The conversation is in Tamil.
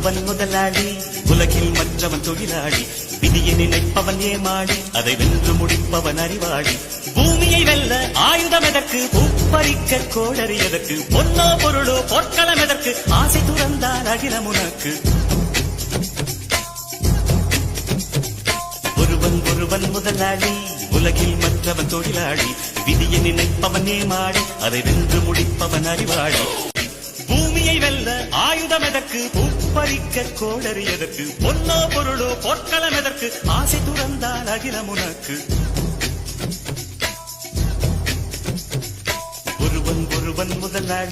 ஒருவன் முதலாளி, உலகில் மற்றவன் தொழிலாளி. விதியை நினைப்பவன் ஏமாடி, அதை வென்று முடிப்பவன் அறிவாளி. பூமியை வெல்ல ஆயுதம் எதற்கு, பூப்பறிக்க கோடரி எதற்கு, பொன்னோ பொருளோ பொற்களம் எதற்கு, ஆசை துறந்தால் அகிலம் உனக்கு. ஒருவன் முதலாளி, உலகில் மற்றவன் தொழிலாளி. விதியை நினைப்பவன் ஏமாடி, அதை வென்று முடிப்பவன் அறிவாளி. பூமியை வெல்ல ஆயுதம் எதற்கு, பூப்பறிக்க கோடரி எதற்கு, பொன்னோ பொருளோ பொற்களம் எதற்கு, ஆசை துறந்தால் அகிலம் உனக்கு. ஒருவன் முதலாளி.